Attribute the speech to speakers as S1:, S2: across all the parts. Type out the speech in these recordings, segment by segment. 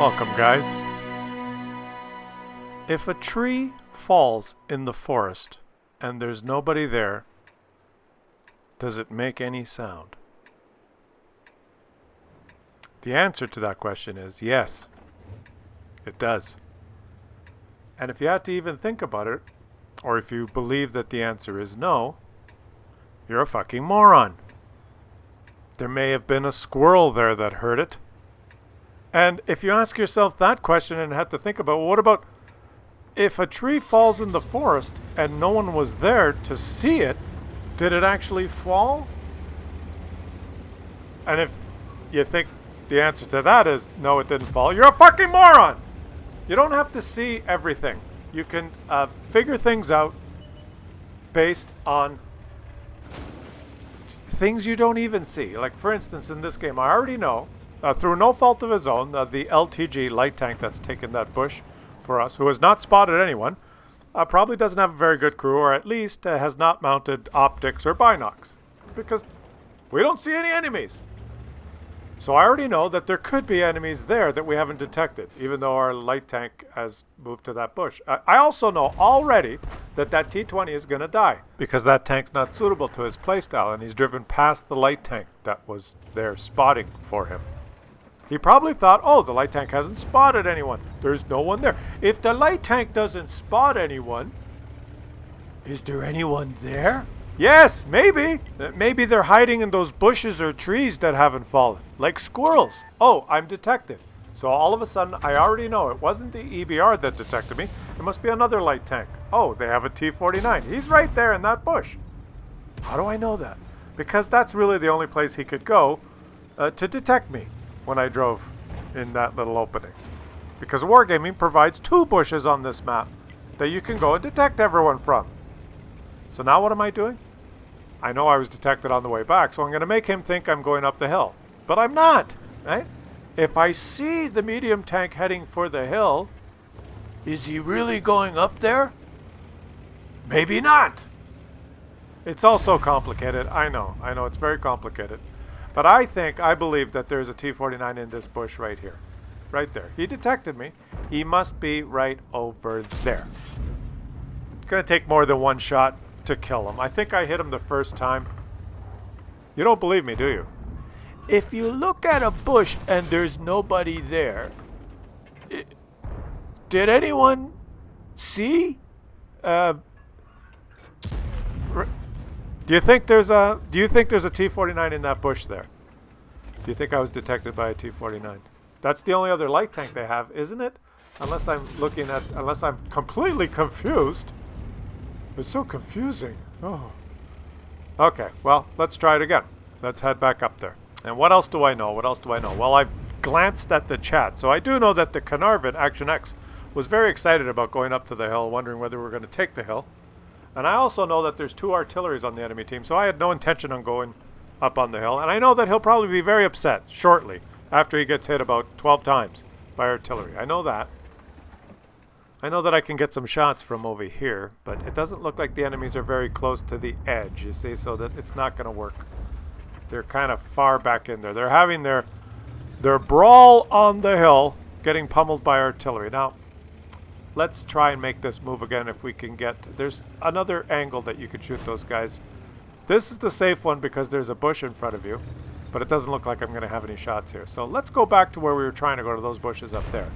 S1: Welcome, guys. If a tree falls in the forest and there's nobody there, does it make any sound? The answer to that question is yes, it does. And if you had to even think about it, or if you believe that the answer is no, you're a fucking moron. There may have been a squirrel there that heard it. And if you ask yourself that question and have to think about, well, what about if a tree falls in the forest and no one was there to see it, did it actually fall? And if you think the answer to that is no, it didn't fall, you're a fucking moron! You don't have to see everything. You can figure things out based on things you don't even see. Like, for instance, in this game, I already know, through no fault of his own, the LTG light tank that's taken that bush for us, who has not spotted anyone, probably doesn't have a very good crew, or at least has not mounted optics or binocs, because we don't see any enemies. So I already know that there could be enemies there that we haven't detected, even though our light tank has moved to that bush. I also know already that that T-20 is going to die, because that tank's not suitable to his playstyle, and he's driven past the light tank that was there spotting for him. He probably thought, oh, the light tank hasn't spotted anyone. There's no one there. If the light tank doesn't spot anyone, is there anyone there? Yes, maybe. Maybe they're hiding in those bushes or trees that haven't fallen, like squirrels. Oh, I'm detected. So all of a sudden, I already know it wasn't the EBR that detected me. It must be another light tank. Oh, they have a T-49. He's right there in that bush. How do I know that? Because that's really the only place he could go to detect me when I drove in that little opening. Because Wargaming provides 2 bushes on this map that you can go and detect everyone from. So now what am I doing? I know I was detected on the way back, so I'm going to make him think I'm going up the hill. But I'm not, right? If I see the medium tank heading for the hill, is he really going up there? Maybe not. It's all so complicated. I know it's very complicated. But I believe that there's a T-49 in this bush right here. Right there. He detected me. He must be right over there. It's going to take more than one shot to kill him. I think I hit him the first time. You don't believe me, do you? If you look at a bush and there's nobody there, did anyone see? Do you think there's a T-49 in that bush there? Do you think I was detected by a T-49? That's the only other light tank they have, isn't it? Unless I'm completely confused. It's so confusing. Oh. Okay, well, let's try it again. Let's head back up there. And what else do I know? Well, I've glanced at the chat. So I do know that the Carnarvon Action X was very excited about going up to the hill, wondering whether we're going to take the hill. And I also know that there's 2 artilleries on the enemy team, so I had no intention on going up on the hill. And I know that he'll probably be very upset shortly after he gets hit about 12 times by artillery. I know that. I know that I can get some shots from over here, but it doesn't look like the enemies are very close to the edge, you see, so that it's not going to work. They're kind of far back in there. They're having their brawl on the hill, getting pummeled by artillery. Now, let's try and make this move again if we can get... There's another angle that you could shoot those guys. This is the safe one because there's a bush in front of you, but it doesn't look like I'm going to have any shots here. So let's go back to where we were trying to go, to those bushes up there.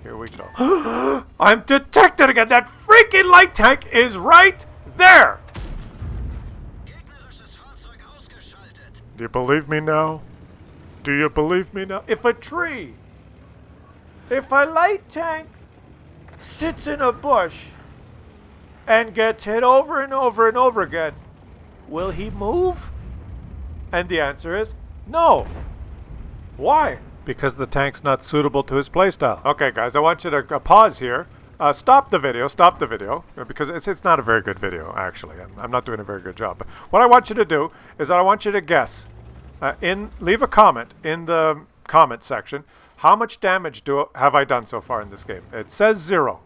S1: Here we go. I'm detected again! That freaking light tank is right there! Do you believe me now? Do you believe me now? If a light tank sits in a bush and gets hit over and over and over again, will he move? And the answer is no. Why? Because the tank's not suitable to his playstyle. Okay, guys, I want you to pause here. Stop the video, because it's not a very good video, actually. I'm not doing a very good job. But what I want you to do is I want you to guess. Leave a comment in the comment section. How much damage have I done so far in this game? It says 0.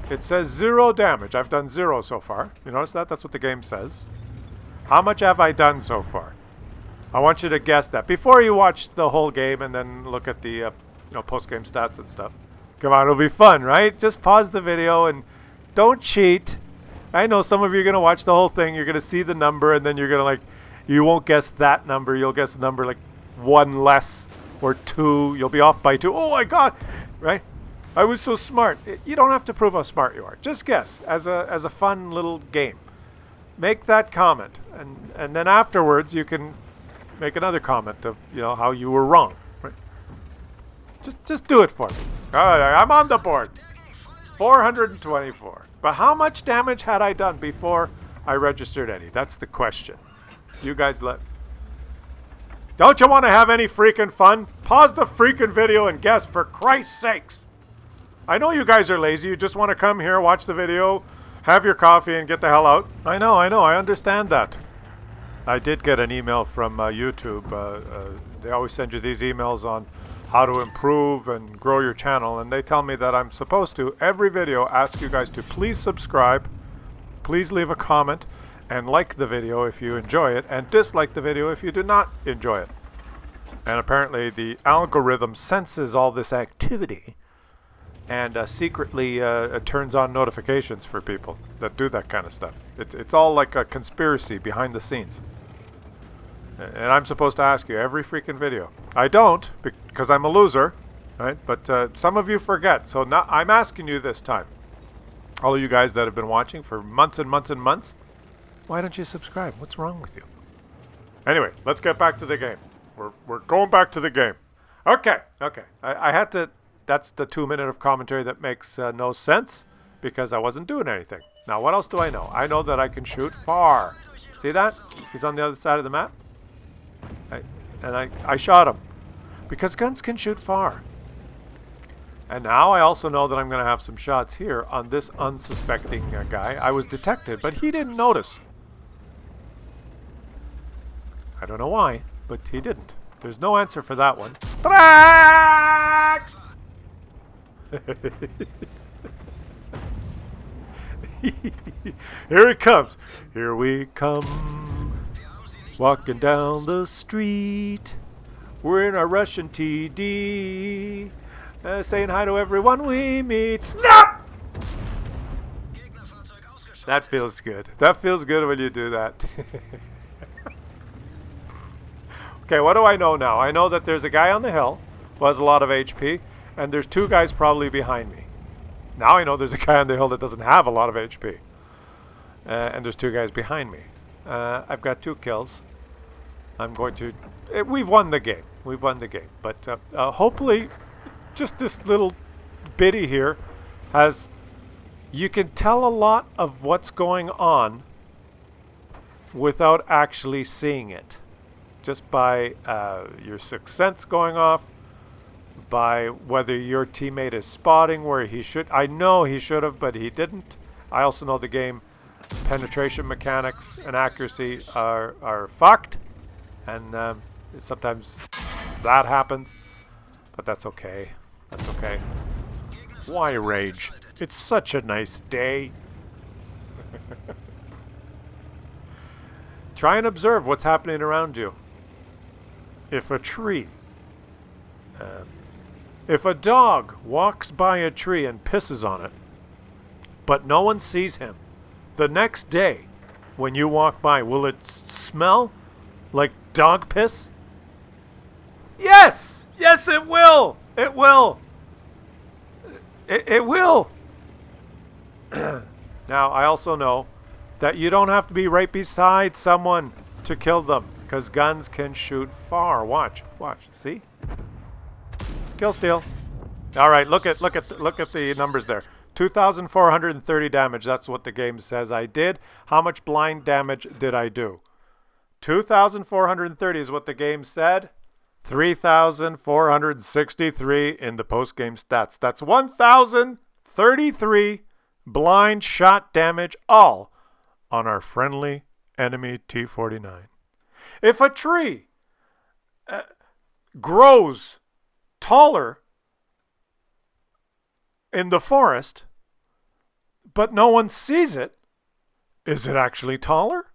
S1: It says 0 damage. I've done 0 so far. You notice that? That's what the game says. How much have I done so far? I want you to guess that before you watch the whole game and then look at the post-game stats and stuff. Come on, it'll be fun, right? Just pause the video and don't cheat. I know some of you are going to watch the whole thing. You're going to see the number, and then you're going to you won't guess that number. You'll guess the number like 1 less or 2. You'll be off by 2. Oh, my God. Right? I was so smart. You don't have to prove how smart you are. Just guess as a fun little game. Make that comment, and then afterwards you can make another comment of how you were wrong. Right? Just do it for me. All right, I'm on the board. 424. But how much damage had I done before I registered any? That's the question. You guys don't you want to have any freaking fun? Pause the freaking video and guess, for Christ's sakes. I know you guys are lazy. You just want to come here, watch the video, have your coffee, and get the hell out. I know. I understand that. I did get an email from YouTube. They always send you these emails on how to improve and grow your channel, and they tell me that I'm supposed to, every video, ask you guys to please subscribe, please leave a comment, and like the video if you enjoy it, and dislike the video if you do not enjoy it. And apparently the algorithm senses all this activity and secretly turns on notifications for people that do that kind of stuff. It's all like a conspiracy behind the scenes. And I'm supposed to ask you every freaking video. I don't, because I'm a loser, right? But some of you forget, so now I'm asking you this time. All of you guys that have been watching for months and months and months, why don't you subscribe? What's wrong with you? Anyway, let's get back to the game. We're going back to the game. Okay. I had to. That's the 2 minute of commentary that makes no sense because I wasn't doing anything. Now, what else do I know? I know that I can shoot far. See that? He's on the other side of the map. I shot him because guns can shoot far. And now I also know that I'm going to have some shots here on this unsuspecting guy. I was detected, but he didn't notice. I don't know why, but he didn't. There's no answer for that one. Here he comes. Here we come. Walking down the street. We're in our Russian TD. Saying hi to everyone we meet. Snap! That feels good. That feels good when you do that. Okay, what do I know now? I know that there's a guy on the hill who has a lot of HP, and there's 2 guys probably behind me. Now I know there's a guy on the hill that doesn't have a lot of HP. And there's 2 guys behind me. I've got 2 kills. I'm going to... we've won the game. We've won the game. But hopefully, just this little bitty here has... You can tell a lot of what's going on without actually seeing it. Just by your sixth sense going off, by whether your teammate is spotting where he should. I know he should have, but he didn't. I also know the game penetration mechanics and accuracy are fucked, and sometimes that happens, but that's okay. That's okay. Why rage? It's such a nice day. Try and observe what's happening around you. If a tree, if a dog walks by a tree and pisses on it, but no one sees him, the next day when you walk by, will it smell like dog piss? Yes! Yes, it will! It will! It will! Now, I also know that you don't have to be right beside someone to kill them, because guns can shoot far. Watch. See? Kill steal. All right, look at the numbers there. 2,430 damage. That's what the game says I did. How much blind damage did I do? 2,430 is what the game said. 3,463 in the post-game stats. That's 1,033 blind shot damage, all on our friendly enemy T-49. If a tree grows taller in the forest, but no one sees it, is it actually taller?